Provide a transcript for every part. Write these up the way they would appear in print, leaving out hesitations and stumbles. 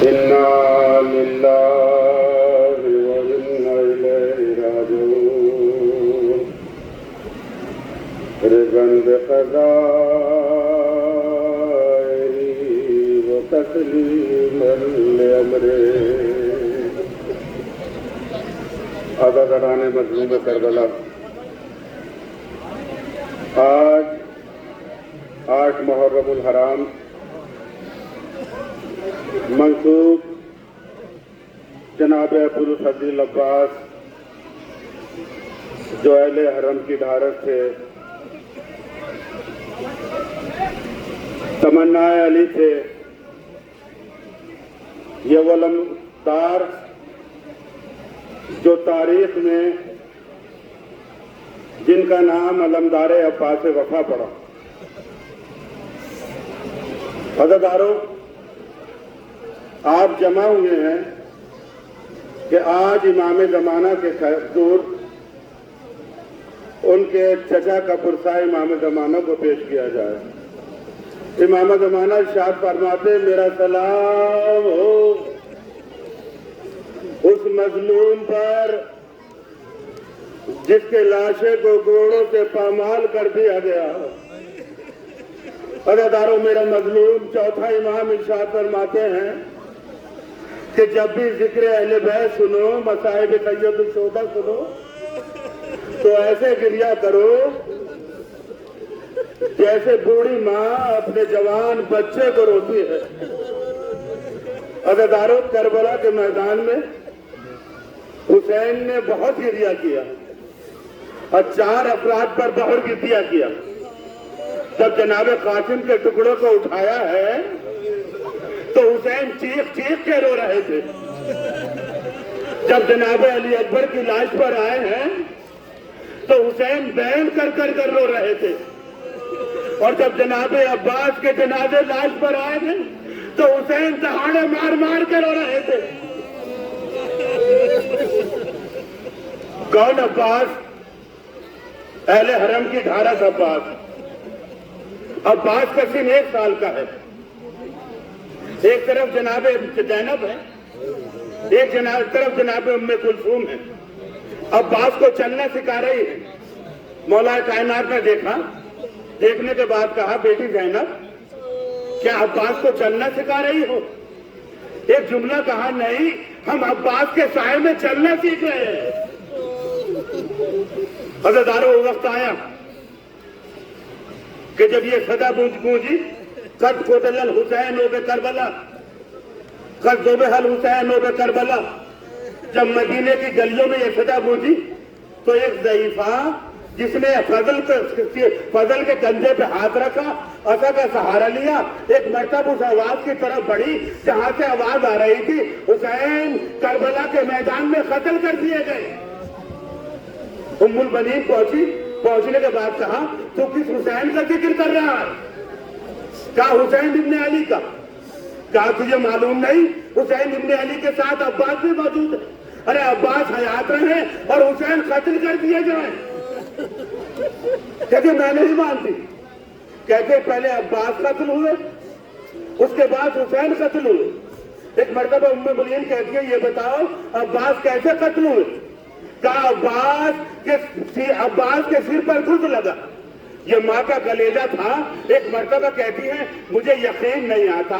انا للہ وانا الیہ راجعون رضا بقضائه وتسلیما لامره عزاداران مظلوم کربلا، آج 8 محرم الحرام منسوب جناب ابوالفضل عباس جو اہل حرم کی دھارت تھے، تمنا علی تھے، یہ وہ علمدار جو تاریخ میں جن کا نام علمدار عباس وفا پڑا۔ عزاداروں، آپ جمع ہوئے ہیں کہ آج امام زمانہ کے حضور ان کے چچا کا پرسہ امام زمانہ کو پیش کیا جائے۔ امام زمانہ ارشاد فرماتے، میرا سلام ہو اس مظلوم پر جس کے لاشے کو گھوڑوں سے پامال کر دیا گیا۔ عزاداروں، میرا مظلوم چوتھا امام ارشاد فرماتے ہیں کہ جب بھی ذکر اہل بیت سنو، مصائب سید الشہداء سنو تو ایسے گریہ کرو جیسے بوڑھی ماں اپنے جوان بچے کو روتی ہے۔ عزاداروں، کربلا کے میدان میں حسین نے بہت گریہ کیا اور 4 افراد پر بہت گریہ کیا۔ جب جناب قاسم کے ٹکڑوں کو اٹھایا ہے تو حسین چیخ چیخ کے رو رہے تھے۔ جب جناب علی اکبر کی لاش پر آئے ہیں تو حسین بین کر کر رو رہے تھے، اور جب جناب عباس کے جنازے لاش پر آئے تھے تو حسین دہاڑے مار مار کے رو رہے تھے۔ کون عباس؟ اہل حرم کی دھارت عباس۔ عباس کا سن 1 سال کا ہے۔ ایک طرف جناب زینب ہے، ایک طرف جناب ام کلثوم ہے۔ عباس کو چلنا سکھا رہی ہے۔ مولا کائنات نے دیکھنے کے بعد کہا، بیٹی زینب کیا عباس کو چلنا سکھا رہی ہو؟ ایک جملہ کہا، نہیں، ہم عباس کے سائے میں چلنا سیکھ رہے ہیں۔ عزاداروں، وہ وقت آیا کہ جب یہ صدا گونجی، قد قتل الحسین بکربلا، قد ذبح الحسین بکربلا، جب مدینے کی گلیوں میں یہ صدا گونجی تو ایک ضعیفہ جس نے فضل کے کندھے پہ ہاتھ رکھا، عصا کا سہارا لیا، ایک مرتبہ اس آواز کی طرف بڑھی جہاں سے آواز آ رہی تھی، حسین کربلا کے میدان میں قتل کر دیے گئے۔ ام البنین پہنچنے کے بعد کہا، تو کس حسین کا ذکر کر رہا ہے؟ کہا حسین ابن علی کا۔ کہا تجھے معلوم نہیں حسین ابن علی کے ساتھ عباس بھی موجود ہے؟ ارے عباس حیات رہے اور حسین قتل کر دیے جائیں۔ کہتے میں نہیں مانتی۔ کہتے پہلے عباس قتل ہوئے، اس کے بعد حسین قتل ہوئے۔ ایک مرتبہ ام البنین کہتی ہے، یہ بتاؤ عباس کیسے قتل ہوئے؟ کہا عباس کے سر پر گرد لگا۔ یہ ماں کا کلیجہ تھا۔ ایک مرتبہ کہتی ہے، مجھے یقین نہیں آتا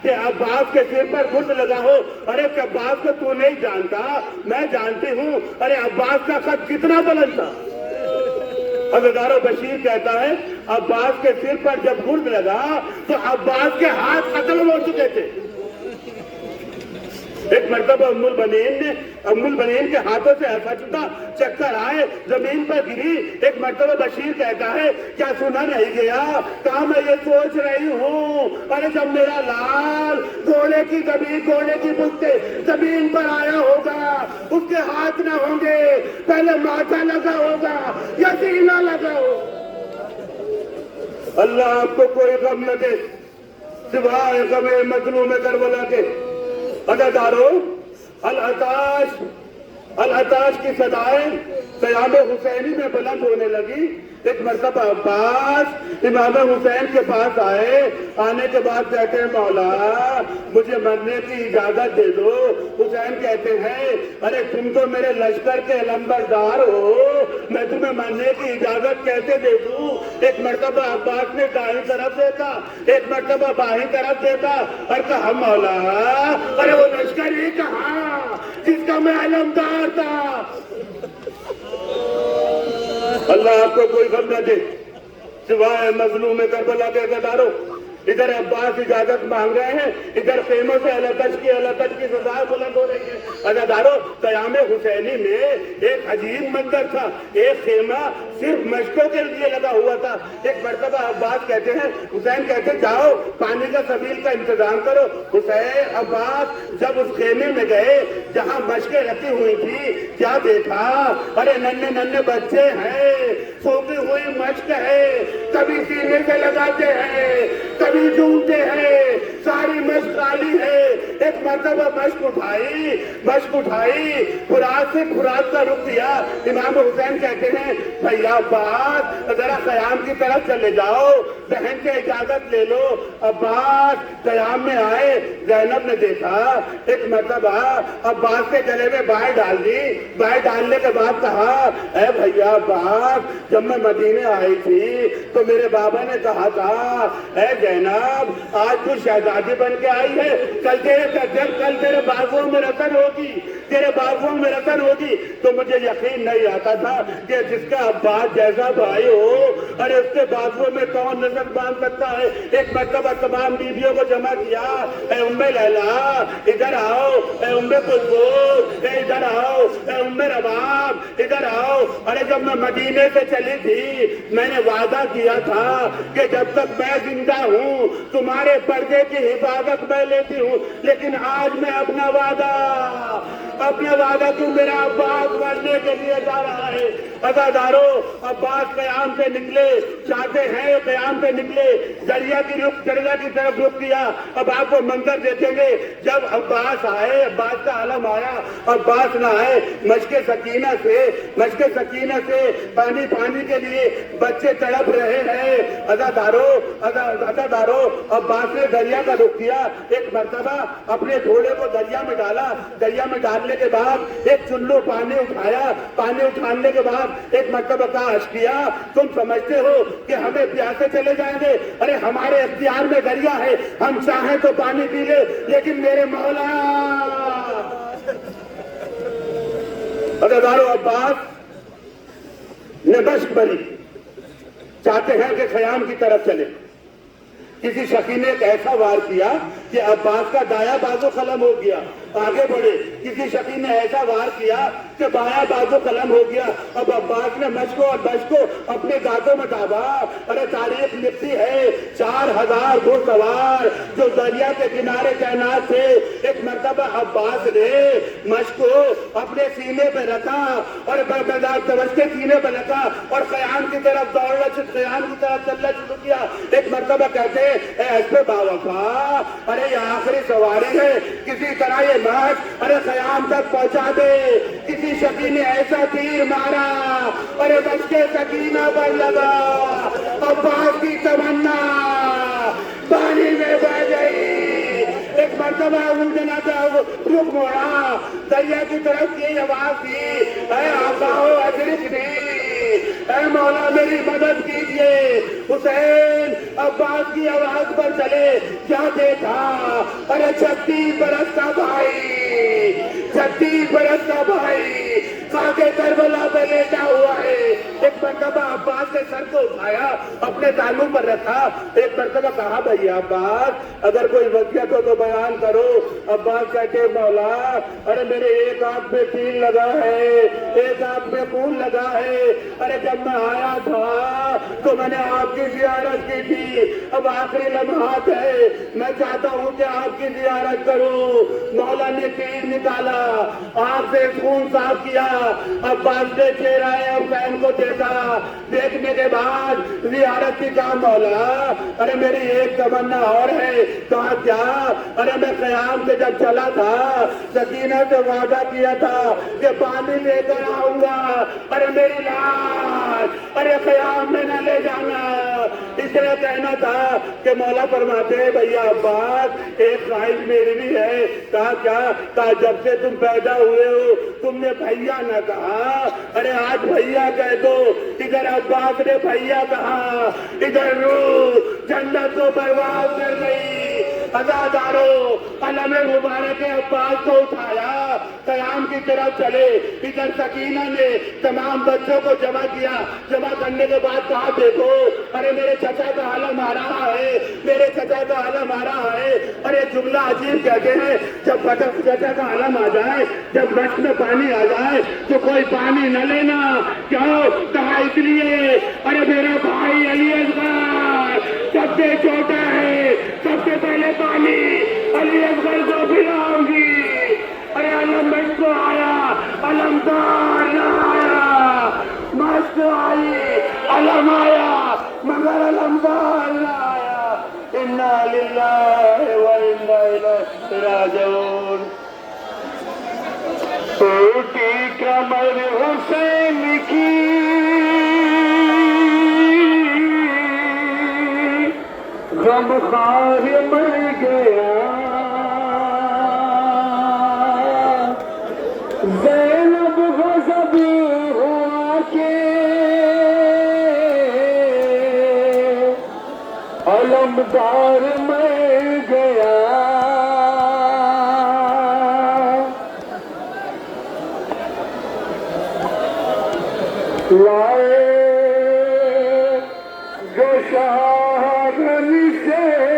کہ عباس کے سر پر گرد لگا ہو۔ ارے عباس کو تو نہیں جانتا، میں جانتی ہوں۔ ارے عباس کا قد کتنا بلند تھا۔ عزاداروں، بشیر کہتا ہے عباس کے سر پر جب گرد لگا تو عباس کے ہاتھ ختم ہو چکے تھے۔ ایک مرتبہ ام البنین کے ہاتھوں سے ہستا چکر آئے، زمین پر گری۔ ایک مرتبہ بشیر کہتا ہے، کیا سنا نہیں گیا؟ کہا میں یہ سوچ رہی ہوں، ارے جب میرا لال گھوڑے کی پشتے زمین پر آیا ہوگا، اس کے ہاتھ نہ ہوں گے، پہلے ماتھا لگا ہوگا یا سینہ لگا ہوگا۔ اللہ آپ کو کوئی غم نہ دے سوائے غم مظلوم کربلا کے۔ عزاداروں، العطاش کی صدائیں قیام حسینی میں بلند ہونے لگی ایک مرتبہ عباس امام حسین کے پاس آئے، آنے کے بعد کہتے ہیں مولا مجھے مرنے کی اجازت دے دو۔ حسین کہتے ہیں ارے تم تو میرے لشکر کے علمبردار ہو، میں تمہیں مرنے کی اجازت کیسے دے دوں؟ ایک مرتبہ عباس نے دائیں طرف دیکھا، ایک مرتبہ بائیں طرف دیکھا اور کہا مولا ارے وہ لشکر ہی کہاں جس کا میں علمدار تھا۔ اللہ آپ کو کوئی غم نہ دے سوائے مظلوم کربلا کے عزاداروں۔ ادھر عباس اجازت مانگ رہے ہیں، ادھر خیموں سے الکش کی سزا بلند ہو رہی ہے۔ عزاداروں قیام حسینی میں ایک عجیب منظر تھا، ایک خیمہ صرف مشقوں کے لیے لگا ہوا تھا۔ ایک مرتبہ عباس کہتے ہیں، حسین کہتے ہیں جاؤ پانی کا سبیل کا انتظام کرو۔ حسین عباس جب اس خیمے میں گئے جہاں مشقیں رکھی ہوئی تھی، کیا دیکھا؟ ارے ننھے ننھے بچے ہیں، سوکھی ہوئی مشق ہے، کبھی سینے سے لگاتے ہیں کبھی جھومتے ہیں، ساری مشق خالی ہے۔ ایک مرتبہ مشق اٹھائی فرات سے فرات کا رخ دیا۔ امام حسین کہتے ہیں بھیا عباس ذرا قیام کی طرف چلے جاؤ، بہن سے اجازت لے لو۔ عباس قیام میں آئے، زینب نے دیکھا، ایک مرتبہ عباس کے گلے میں بائیں ڈال دی، بائیں ڈالنے کے بعد کہا اے بھیا عباس جب میں مدینے آئی تھی تو میرے بابا نے کہا تھا اے زینب آج تو شہزادی بن کے آئی ہے، کل تیرے بازوؤں میں رتن ہوگی، تو مجھے یقین نہیں آتا تھا کہ جس کا عباس جیسا بھائی ہو ارے اس کے بازوؤں میں کون نظر باندھ سکتا ہے۔ ایک مرتبہ تمام بیویوں کو جمع کیا، اے ام لیلا ادھر آؤ، اے ام کلثوم ادھر آؤ، اے ام رباب ادھر آؤ۔ ارے جب میں مدینے سے چلی تھی میں نے وعدہ کیا تھا کہ جب تک میں زندہ ہوں تمہارے پردے کی حفاظت میں لیتی ہوں، لیکن آج میں اپنا وعدہ کیوں میرا عباس مرنے کے لیے جا رہا ہے۔ عزاداروں عباس قیام سے نکلے، چاہتے ہیں قیام سے نکلے، دریا کی طرف رخ کیا۔ اب آپ کو منظر دیکھیں گے جب عباس آئے، عباس کا علم آیا، عباس نہ آئے، مشق سکینہ سے پانی کے لیے بچے تڑپ رہے ہیں۔ عزاداروں عباس نے دریا کا رخ کیا، ایک مرتبہ اپنے گھوڑے کو دریا میں ڈالا، دریا میں ڈالنے کے بعد ایک چلو پانی اٹھایا، پانی اٹھانے کے بعد ایک مرتبہ کہا اشقیا تم سمجھتے ہو کہ ہمیں پیاسے چلے جائیں گے؟ ارے ہمارے اختیار میں دریا ہے، ہم چاہیں تو پانی پی لے، لیکن میرے مولا۔ عزاداروں عباس نے مشق بنی، چاہتے ہیں کہ خیام کی طرف چلے۔ کسی شخص نے ایک ایسا وار کیا کہ عباس کا دایاں بازو قلم ہو گیا، آگے بڑھے۔ کسی شخص نے ایسا وار کیا کہ بایاں بازو قلم ہو گیا۔ اب عباس نے مشق اور بشق کو اپنے دانتوں میں دابا۔ ارے تاریخ لکھتی ہے 4000 گھڑ سوار جو دریا کے کنارے تعینات تھے۔ ایک مرتبہ عباس نے مشق کو اپنے سینے پہ رکھا اور سینے پہ رکھا اور قیام کی طرف چلنا شروع کیا۔ ایک مرتبہ کہتے اے حسب باوفا ارے یہ آخری سواری ہے، کسی طرح یہ مشق ارے قیام تک پہنچا دے۔ کسی شقی نے ایسا تیر مارا ارے مشق سکینہ پر لگا، عباس کی تمنا پانی میں بہ گئی۔ ایک مرتبہ اونٹنا کا رخ موڑا، دریا کی طرف کی آواز دی اے آقاؤ ادرکنی، اے مولا میری مدد کیجئے۔ حسین عباس کی آواز پر چلے، کیا دیکھا ارے 36 برس کا بھائی خاکے کربلا پہ لیٹا ہوا ہے۔ ایک مرتبہ عباس نے سر کو اٹھایا، اپنے تالوں پر رکھا، ایک مرتبہ کہا بھائی عباس اگر کوئی وصیت ہو تو بیان کرو۔ عباس کہتے مولا ارے میرے ایک آنکھ میں تیر لگا ہے، ایک آنکھ میں خون لگا ہے۔ ارے جب میں آیا تھا تو میں نے آپ کی زیارت کی تھی، اب آخری لمحات ہے، میں چاہتا ہوں کہ آپ کی زیارت کروں۔ مولا نے تیر نکالا، آنکھ سے خون صاف کیا۔ عباس نے چہرہ حسین کو دیکھا، دیکھنے کے بعد زیارت کی کہا مولا ارے میری ایک تمنا اور ہے۔ کہا کیا؟ ارے میں قیام سے جب چلا تھا سکینہ سے وعدہ کیا تھا کہ پانی لے کر آؤں گا، ارے میری لاش ارے قیام میں نہ لے جانا، اس لیے کہنا تھا کہ مولا فرماتے ہیں بھیا عباس ایک خواہش میری بھی ہے۔ کہا کیا؟ کہا جب سے تم پیدا ہوئے ہو تم نے بھیا نہ کہا، ارے آج بھیا کہہ دو۔ ادھر عباس نے بھیا کہا، ادھر روح جنت کو برباد کر گئی۔ عزادارو علم مبارک عباس کو اٹھایا، قیام کی طرف چلے۔ ادھر سکینہ نے تمام بچوں کو جمع کیا، جمع کرنے کے بعد کہا دیکھو ارے میرے چچا کا عالم آ رہا ہے، میرے چچا کا عالم آ رہا ہے۔ ارے جملہ عجیب کہتے ہیں، جب چچا کا عالم آ جائے، جب مشق میں پانی آ جائے تو کوئی پانی نہ لینا۔ کیوں؟ کہا اس لیے ارے میرا بھائی علی اصغر سب سے چھوٹا ہے، سب سے پہلے پانی علی اصغر کو پلاؤں گی۔ ارے علم مشق کو آیا، علمدار نہ آیا، مشق آئی علم آیا مگر علمدار نہ آیا۔ انا للہ و انا الیہ راجعون۔ ٹوٹی کمر حسین کی غم خوار مر گیا، زینب غضب ہوا کہ علمدار مر گیا۔ لائے جو شاہ سے